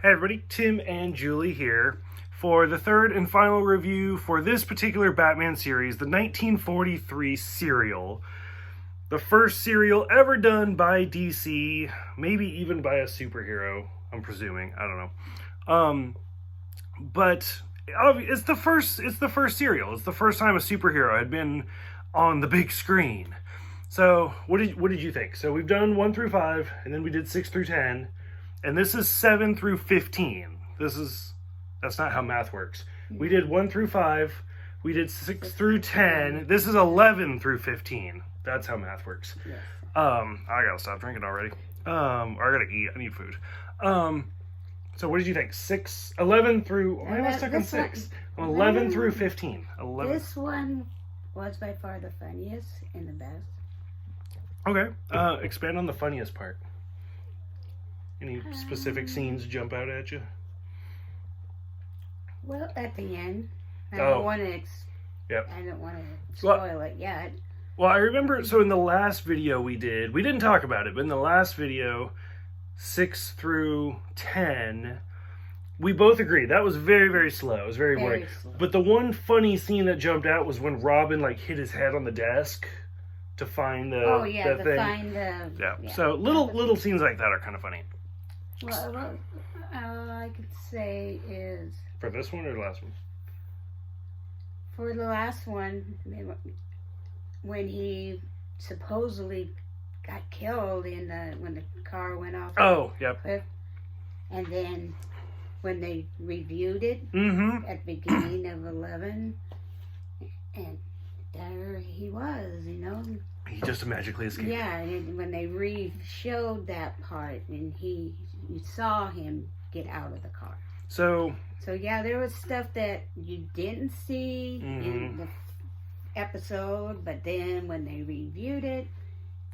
Hey everybody, Tim and Julie here for the third and final review for this particular Batman series, the 1943 serial. The first serial ever done by DC, maybe even by a superhero, I'm presuming, I don't know. But it's the first serial. It's the first time a superhero had been on the big screen. So, what did you think? So we've done 1 through 5, and then we did 6 through 10. And this is 7 through 15. That's not how math works. We did 1 through 5. We did 6 through 10. This is 11 through 15. That's how math works. Yes. I gotta stop drinking already. Or I gotta eat. I need food. So what did you think? 11 through... Why am I stuck on 6? 11 through 15. 11. This one was by far the funniest and the best. Okay. Expand on the funniest part. Any specific scenes jump out at you? Well, at the end, I don't want to spoil it yet. Well, I remember, so in the last video we didn't talk about it, but in the last video, 6 through 10, we both agreed that was very, very slow. It was very boring. But the one funny scene that jumped out was when Robin hit his head on the desk to find the thing. So little scenes like that are kind of funny. Well, all I could say is... For this one or the last one? For the last one, when he supposedly got killed when the car went off. Oh, yep. And then when they reviewed it at the beginning of 11, and there he was, He just magically escaped. Yeah, and when they re-showed that part, and you saw him get out of the car. So yeah, there was stuff that you didn't see in the episode, but then when they reviewed it,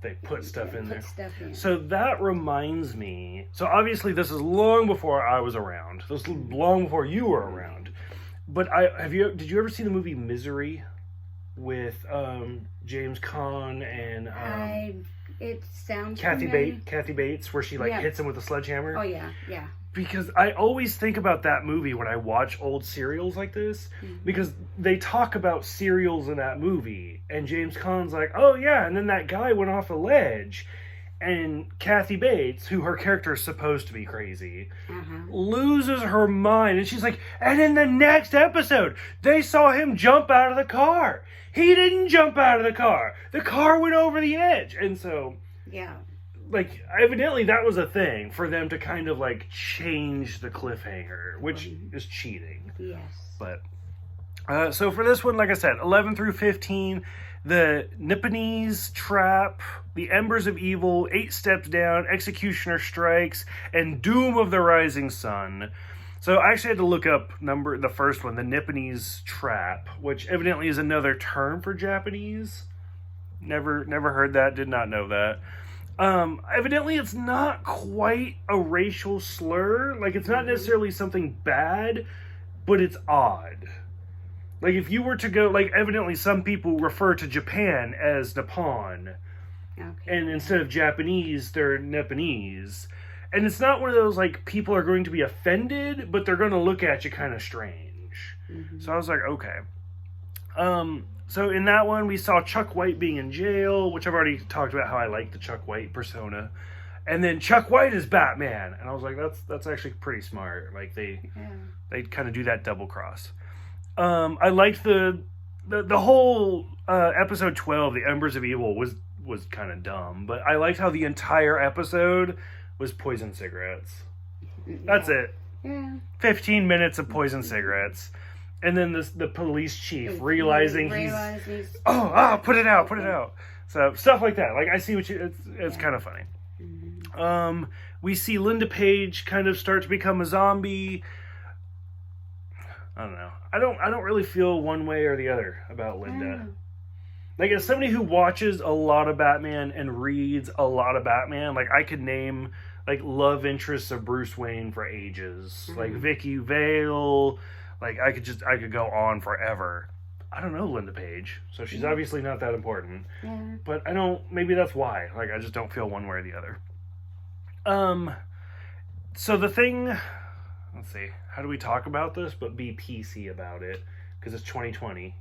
they put stuff in there. So that reminds me. So obviously, this is long before I was around. This is long before you were around. But did you ever see the movie Misery with James Caan and it sounds Kathy Bates, where she hits him with a sledgehammer? Oh yeah. Because I always think about that movie when I watch old serials like this, because they talk about serials in that movie, and James Caan's like, oh yeah, and then that guy went off a ledge, and Kathy Bates, who her character is supposed to be crazy, loses her mind, and she's like, and in the next episode, they saw him jump out of the car. He didn't jump out of the car. The car went over the edge. And so, yeah. Evidently that was a thing for them to kind of change the cliffhanger, which is cheating. Yes. But, so for this one, like I said, 11 through 15, the Nipponese Trap, The Embers of Evil, 8 Steps Down, Executioner Strikes, and Doom of the Rising Sun. So I actually had to look up the first one, the Nipponese Trap, which evidently is another term for Japanese. Never heard that, did not know that. Evidently it's not quite a racial slur. It's not necessarily something bad, but it's odd. If you were to go, evidently some people refer to Japan as Nippon. Okay. And instead of Japanese, they're Nipponese. And it's not one of those, people are going to be offended, but they're going to look at you kind of strange. So I was like, okay. So in that one, we saw Chuck White being in jail, which I've already talked about how I like the Chuck White persona. And then Chuck White is Batman. And I was like, that's actually pretty smart. They kind of do that double cross. I liked the whole episode 12, The Embers of Evil, was kind of dumb. But I liked how the entire episode was poison cigarettes. That's it. Yeah. 15 minutes of poison cigarettes. And then the police chief realizing he's put it out. So stuff like that. I see what it's kind of funny. We see Linda Page kind of start to become a zombie. I don't know. I don't really feel one way or the other about Linda. As somebody who watches a lot of Batman and reads a lot of Batman, I could name love interests of Bruce Wayne for ages. Vicky Vale. I could go on forever. I don't know Linda Page, so she's obviously not that important. Yeah. But maybe that's why. I just don't feel one way or the other. So the thing let's see, how do we talk about this but be PC about it? Because it's 2020.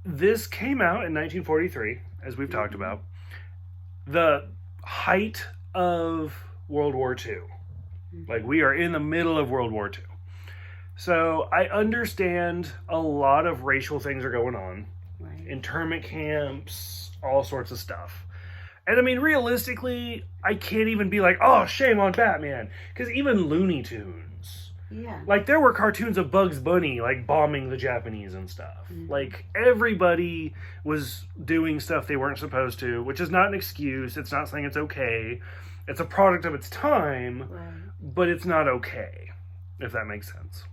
This came out in 1943, as we've talked about. The height of World War II. Like, we are in the middle of World War II. So I understand a lot of racial things are going on. Right. Internment camps, all sorts of stuff. And I mean, realistically, I can't even be like, oh, shame on Batman. Because even Looney Tunes. Yeah. Like, there were cartoons of Bugs Bunny, like, bombing the Japanese and stuff. Like, everybody was doing stuff they weren't supposed to, which is not an excuse. It's not saying it's okay. It's a product of its time, but it's not okay, if that makes sense.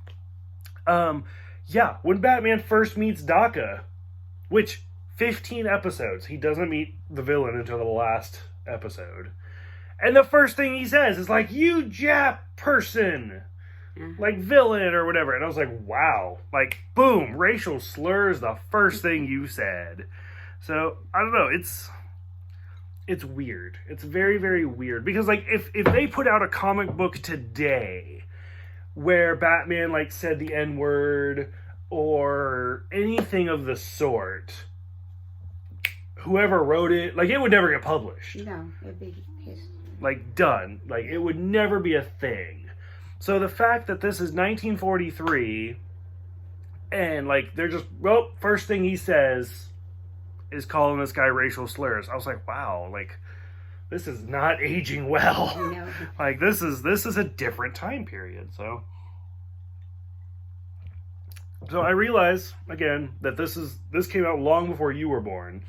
Yeah, when Batman first meets Daka, which 15 episodes, he doesn't meet the villain until the last episode. And the first thing he says is like, you Jap person, like villain or whatever. And I was like, wow, like, boom, racial slurs, the first thing you said. So, I don't know, it's weird. It's very, very weird. Because, like, if they put out a comic book today where Batman, like, said the N-word or anything of the sort, whoever wrote it, like, it would never get published. No, it'd be pissed. Like, done. Like, it would never be a thing. So the fact that this is 1943, and, like, they're just, well, first thing he says is calling this guy racial slurs. I was like, wow, like, this is not aging well. No. Like, this is a different time period, so I realize, again, that this came out long before you were born.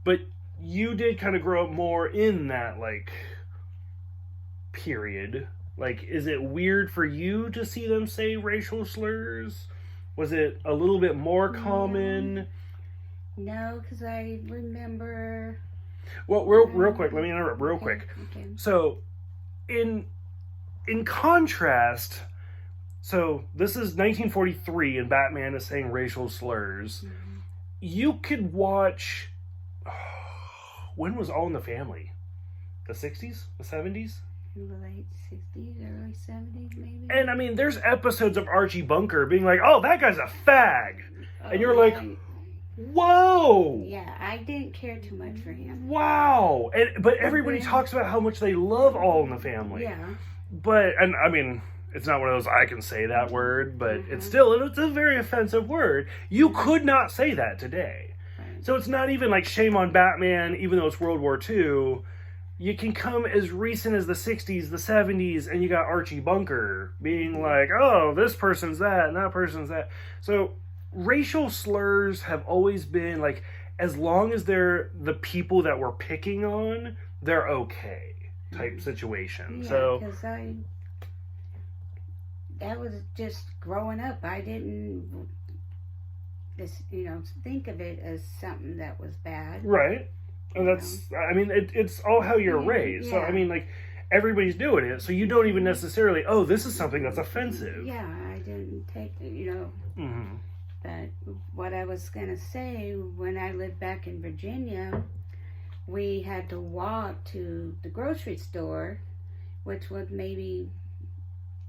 But you did kind of grow up more in that, like, period. Like, is it weird for you to see them say racial slurs? Was it a little bit more common? No, because I remember... Well, real quick, let me interrupt real quick. Okay. So, in contrast, so this is 1943 and Batman is saying racial slurs. You could watch... when was All in the Family? The 60s? The 70s? In the late 60s, early 70s, maybe? And, I mean, there's episodes of Archie Bunker being like, oh, that guy's a fag! And you're like, whoa! Yeah, I didn't care too much for him. Wow! But everybody talks about how much they love All in the Family. Yeah. But, and, I mean, it's not one of those I can say that word, but it's a very offensive word. You could not say that today. Right. So it's not even like shame on Batman, even though it's World War II. You can come as recent as the 60s, the 70s, and you got Archie Bunker being like, oh, this person's that, and that person's that. So, racial slurs have always been, like, as long as they're the people that we're picking on, they're okay type situation. Yeah, so, because that was just growing up. I didn't, think of it as something that was bad. Right. And that's, I mean, it's all how you're raised. So, I mean, like, everybody's doing it. So you don't even necessarily, oh, this is something that's offensive. Yeah, I didn't take, But what I was going to say, when I lived back in Virginia, we had to walk to the grocery store, which was maybe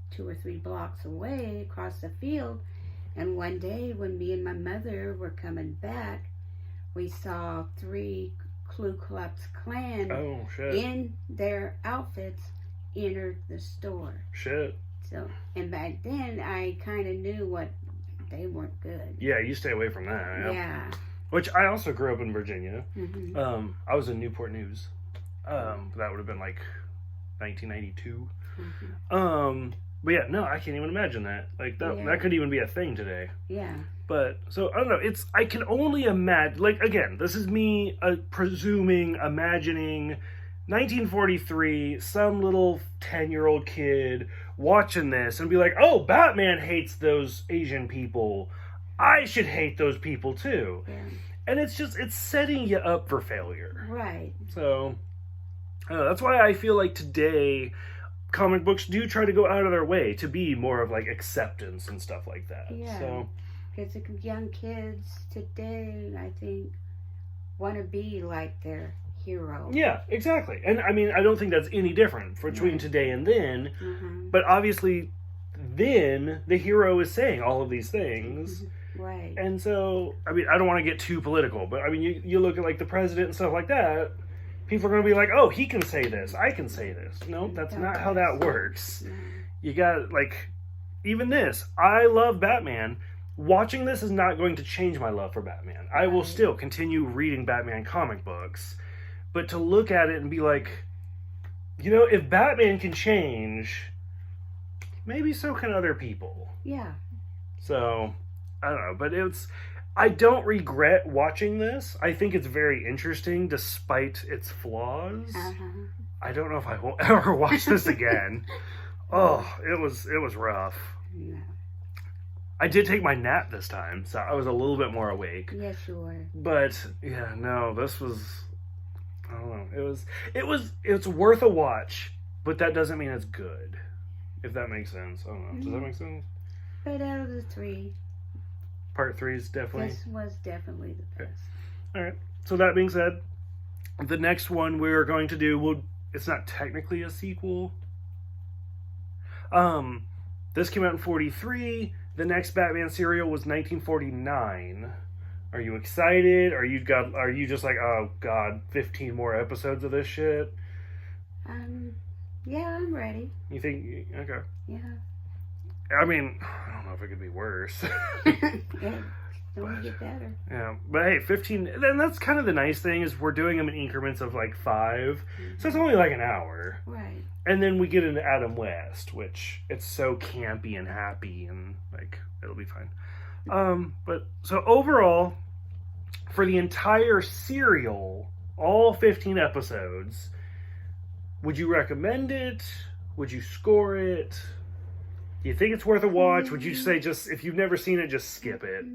2 or 3 blocks away across the field. And one day when me and my mother were coming back, we saw 3 Ku Klux Klan in their outfits enter the store. Shit. So, and back then I kind of knew what they weren't good. Yeah, you stay away from that. Yeah. Which I also grew up in Virginia. I was in Newport News. That would have been like 1992. But yeah, no, I can't even imagine that. Like, that could even be a thing today. Yeah. But, so, I don't know, I can only imagine, like, again, this is me imagining 1943, some little 10-year-old kid watching this and be like, oh, Batman hates those Asian people. I should hate those people too. Yeah. And it's setting you up for failure. Right. So, that's why I feel like today comic books do try to go out of their way to be more of like acceptance and stuff like that. Yeah. So, because the young kids today, I think, want to be like their hero. Yeah, exactly. And I mean, I don't think that's any different between today and then. But obviously, then the hero is saying all of these things. Right. And so, I mean, I don't want to get too political, but I mean, you look at like the president and stuff like that, people are going to be like, oh, he can say this, I can say this. No, that's not how that works. No. You got, like, even this. I love Batman. Watching this is not going to change my love for Batman. I will still continue reading Batman comic books. But to look at it and be like, you know, if Batman can change, maybe so can other people. Yeah. So, I don't know. But I don't regret watching this. I think it's very interesting despite its flaws. I don't know if I will ever watch this again. Oh, it was rough. Yeah. I did take my nap this time, so I was a little bit more awake. Yes, you were. But yeah, no, this was, I don't know. It's worth a watch, but that doesn't mean it's good. If that makes sense. I don't know. Does that make sense? But out of the 3, Part 3 is definitely... this was definitely the best. All right. So that being said, the next one we're going to do, it's not technically a sequel. This came out in 1943. The next Batman serial was 1949. Are you excited? Are you just like, oh god, 15 more episodes of this shit? Yeah, I'm ready. You think? Okay. Yeah. I mean, I don't know if it could be worse. Yeah, don't get better. Yeah, but hey, 15, then that's kind of the nice thing is we're doing them in increments of like 5. So it's only like an hour. Right. And then we get into Adam West, which it's so campy and happy and like it'll be fine. But so overall, for the entire serial, all 15 episodes, would you recommend it? Would you score it? Do you think it's worth a watch? Would you say just if you've never seen it, just skip it?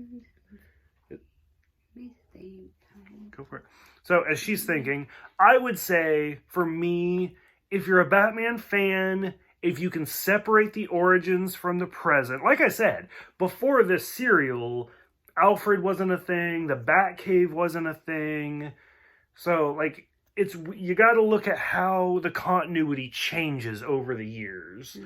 Go for it. So as she's thinking, I would say for me, if you're a Batman fan, if you can separate the origins from the present, like I said, before this serial, Alfred wasn't a thing, the Batcave wasn't a thing. So like you got to look at how the continuity changes over the years.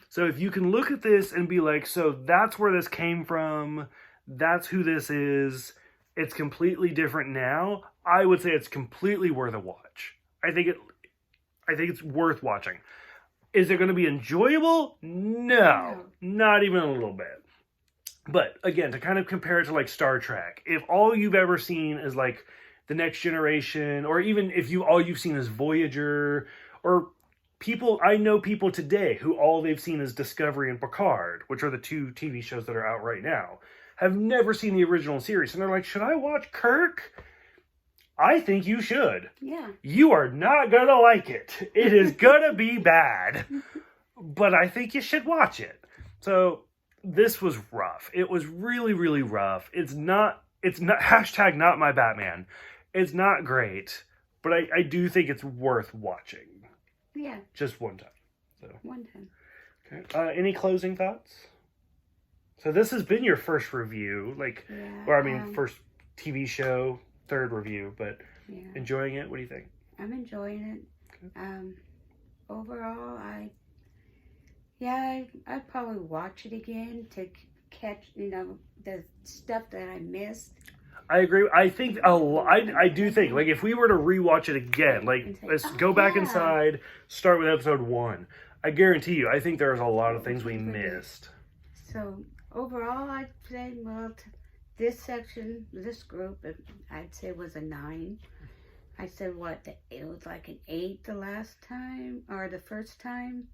So if you can look at this and be like, so that's where this came from, that's who this is, it's completely different now, I would say it's completely worth a watch. I think it's worth watching. Is it going to be enjoyable? No, not even a little bit. But again, to kind of compare it to like Star Trek, if all you've ever seen is like The Next Generation, or even if all you've seen is Voyager, or I know people today who all they've seen is Discovery and Picard, which are the 2 TV shows that are out right now, have never seen the original series. And they're like, should I watch Kirk? I think you should. Yeah. You are not going to like it. It is going to be bad. But I think you should watch it. So this was rough. It was really, really rough. It's not hashtag not my Batman. It's not great, but I do think it's worth watching. Yeah. Just one time. So. One time. Okay. Any closing thoughts? So this has been your first review, first TV show, 3rd review, but enjoying it? What do you think? I'm enjoying it. Okay. Overall, I'd probably watch it again to catch, the stuff that I missed. I agree. I think I do think, like, if we were to rewatch it again, like, let's go back inside, start with episode 1. I guarantee you, I think there's a lot of things we missed. So, overall, I'd say, this section, this group, I'd say was a 9. I said, it was like an 8 the last time, or the first time.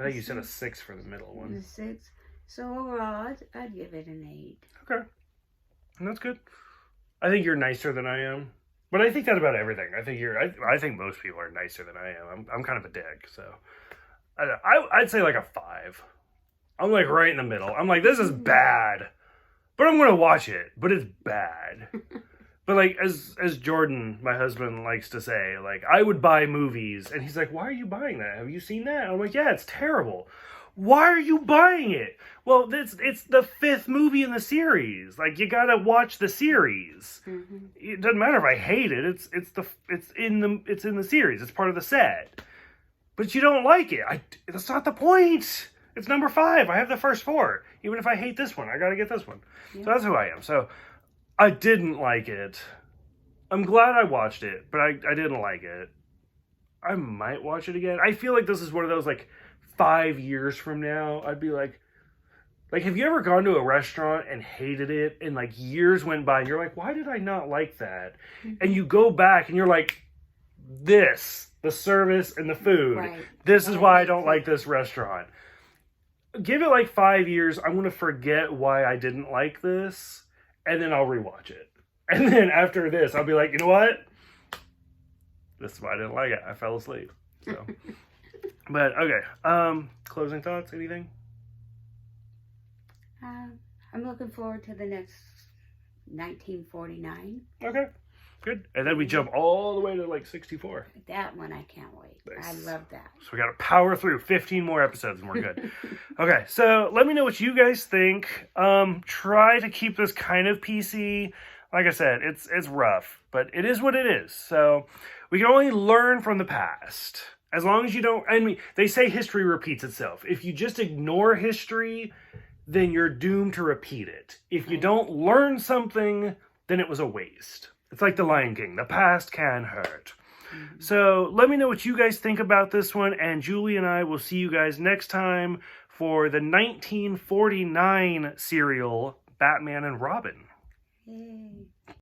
I think you said a 6 for the middle one. A 6. So, overall, I'd give it an 8. Okay. And that's good. I think you're nicer than I am. But I think that about everything. I think most people are nicer than I am. I'm kind of a dick, so. I'd say like a 5. I'm like right in the middle. I'm like, this is bad. But I'm going to watch it. But it's bad. But like as Jordan, my husband, likes to say, like, I would buy movies, and he's like, "Why are you buying that? Have you seen that?" And I'm like, "Yeah, it's terrible." Why are you buying it? Well, it's the 5th movie in the series. Like, you gotta watch the series. Mm-hmm. It doesn't matter if I hate it. It's in the series. It's part of the set. But you don't like it. That's not the point. It's number 5. I have the first 4. Even if I hate this one, I gotta get this one. Yeah. So that's who I am. So I didn't like it. I'm glad I watched it, but I didn't like it. I might watch it again. I feel like this is one of those, like, 5 years from now, I'd be like, have you ever gone to a restaurant and hated it, and like years went by and you're like, why did I not like that? Mm-hmm. And you go back and you're like, the service and the food, right. This is why I don't like this restaurant. Give it like 5 years. I'm going to forget why I didn't like this, and then I'll rewatch it. And then after this, I'll be like, you know what? This is why I didn't like it. I fell asleep. So, but okay. Closing thoughts? Anything? I'm looking forward to the next 1949. Okay. Good. And then we jump all the way to like 64. That one I can't wait. Nice. I love that. So we got to power through 15 more episodes and we're good. Okay, so let me know what you guys think. Try to keep this kind of PC. Like I said, it's rough, but it is what it is. So we can only learn from the past. As long as you don't, I mean, they say history repeats itself. If you just ignore history, then you're doomed to repeat it. If you don't learn something, then it was a waste. It's like the Lion King. The past can hurt. Mm-hmm. So let me know what you guys think about this one. And Julie and I will see you guys next time for the 1949 serial Batman and Robin. Yay.